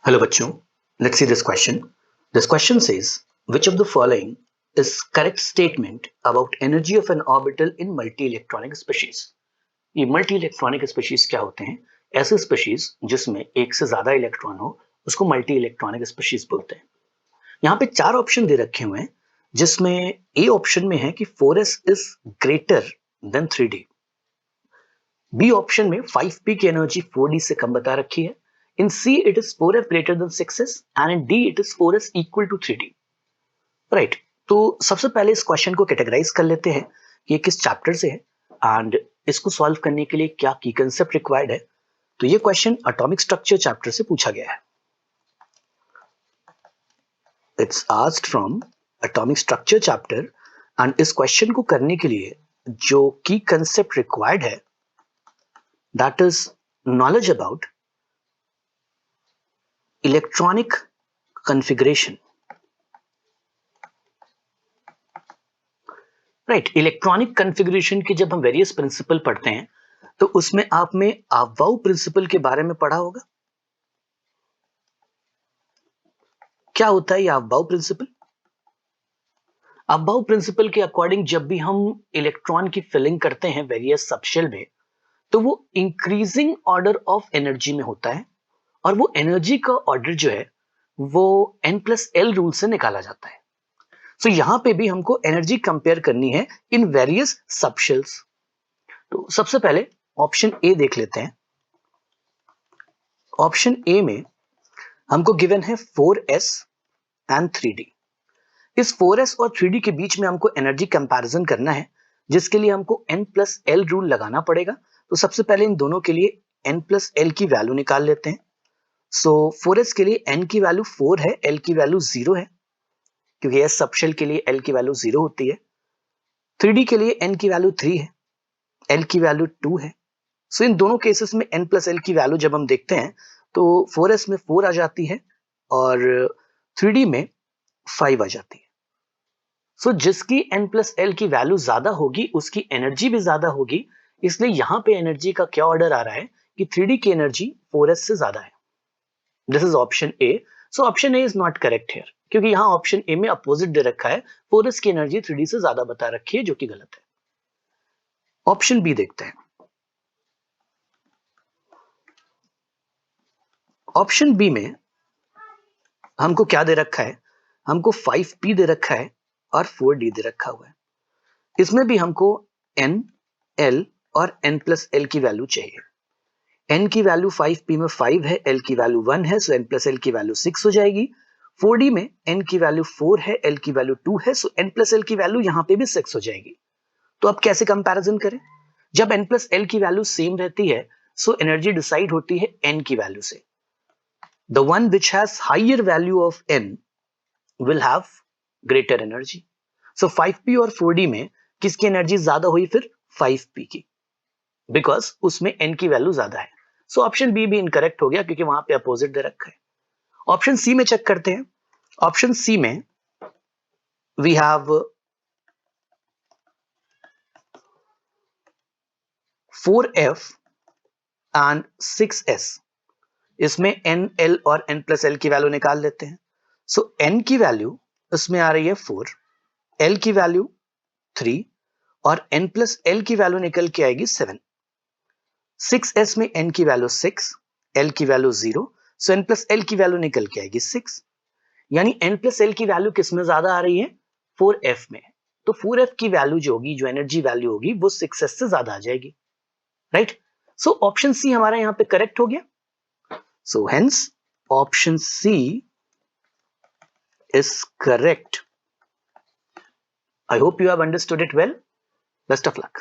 Hello bachcho, let's see this question. This question says, which of the following is correct statement about energy of an orbital in multi-electronic species? ये multi-electronic species क्या होते हैं? ऐसे species जिसमें एक से ज्यादा इलेक्ट्रॉन हो उसको multi-electronic species बोलते हैं। यहाँ पे चार ऑप्शन दे रखे हुए हैं जिसमें ए ऑप्शन में है कि 4s is greater than 3d, B option में 5p की एनर्जी 4d से कम बता रखी है, in C it is 4f greater than 6s and in D it is 4s equal to 3D. Right, तो सबसे पहले इस क्वेश्चन को कैटेगराइज कर लेते हैं कि ये किस चैप्टर से है एंड इसको सॉल्व करने के लिए क्या की कंसेप्ट रिक्वायर्ड है। तो ये क्वेश्चन एटॉमिक स्ट्रक्चर चैप्टर से पूछा गया है। It's asked from atomic structure chapter and इस क्वेश्चन को करने के लिए जो की कंसेप्ट रिक्वायर्ड है that is knowledge about electronic configuration. Right, electronic configuration के जब हम वेरियस प्रिंसिपल पढ़ते हैं तो उसमें आपने अबाउ प्रिंसिपल के बारे में पढ़ा होगा। क्या होता है ये अबाउ प्रिंसिपल? अबाउ प्रिंसिपल के अकॉर्डिंग जब भी हम इलेक्ट्रॉन की फिलिंग करते हैं वेरियस सबशेल में तो वो इंक्रीजिंग ऑर्डर ऑफ एनर्जी में होता है और वो एनर्जी का ऑर्डर जो है वो n+l रूल से निकाला जाता है। सो यहां पे भी हमको एनर्जी कंपेयर करनी है इन वेरियस सबशेल्स। तो सबसे पहले ऑप्शन ए देख लेते हैं। ऑप्शन ए में हमको गिवन है 4s एंड 3d। इस 4s और 3d के बीच में हमको एनर्जी कंपैरिजन करना है जिसके लिए हमको n+l रूल लगाना पड़ेगा। तो सबसे पहले इन दोनों के लिए n+l की वैल्यू निकाल लेते हैं। सो 4s के लिए n की वैल्यू 4 है, l की वैल्यू 0 है क्योंकि s सबशेल के लिए l की वैल्यू 0 होती है। 3d के लिए n की वैल्यू 3 है, l की वैल्यू 2 है। सो इन दोनों केसेस में n+l की वैल्यू जब हम देखते हैं तो 4s में 4 आ जाती है और 3d में 5 आ जाती है। सो जिसकी n+l की वैल्यू ज्यादा होगी उसकी एनर्जी भी ज्यादा होगी, इसलिए यहां पे एनर्जी का क्या ऑर्डर आ रहा है कि 3d की एनर्जी 4s से ज्यादा है। This is option A. So option A is not correct here क्योंकि यहां ऑप्शन ए में अपोजिट दे रखा है, 4s की एनर्जी 3d से ज्यादा बता रखी है जो कि गलत है। ऑप्शन बी देखते हैं। ऑप्शन बी में हमको क्या दे रखा है? हमको 5p दे रखा है और 4d दे रखा हुआ है। इसमें भी हमको n, l और n+l की वैल्यू चाहिए। n की वैल्यू 5p में 5 है, l की वैल्यू 1 है, सो n+l की वैल्यू 6 हो जाएगी। 4d में n की वैल्यू 4 है, l की वैल्यू 2 है, सो n+l की वैल्यू यहां पे भी 6 हो जाएगी। तो अब कैसे कंपैरिजन करें? जब n+l की वैल्यू सेम रहती है सो एनर्जी डिसाइड होती है n की वैल्यू से। The one which has higher value of n will have greater energy. So 5p और 4d में किसकी एनर्जी ज्यादा हुई? फिर 5p की, बिकॉज उसमें n की वैल्यू ज्यादा है। सो ऑप्शन बी भी इनकरेक्ट हो गया क्योंकि वहां पे अपोजिट दे रखा है। ऑप्शन सी में चेक करते हैं। ऑप्शन सी में we have 4f and 6s। इसमें n, l और n+l की वैल्यू निकाल लेते हैं। सो n की वैल्यू इसमें आ रही है 4, l की वैल्यू 3 और n+l की वैल्यू निकल के आएगी 7। 6s में n की वैल्यू 6, l की वैल्यू 0, सो n+l की वैल्यू निकल के आएगी 6। यानी n+l की वैल्यू किस में ज्यादा आ रही है? 4f में। तो 4f की वैल्यू जो होगी, जो एनर्जी वैल्यू होगी, वो 6s से ज्यादा आ जाएगी। राइट, सो ऑप्शन सी हमारा यहां पे करेक्ट हो गया। So hence option C is correct. I hope you have understood it well. Best of luck.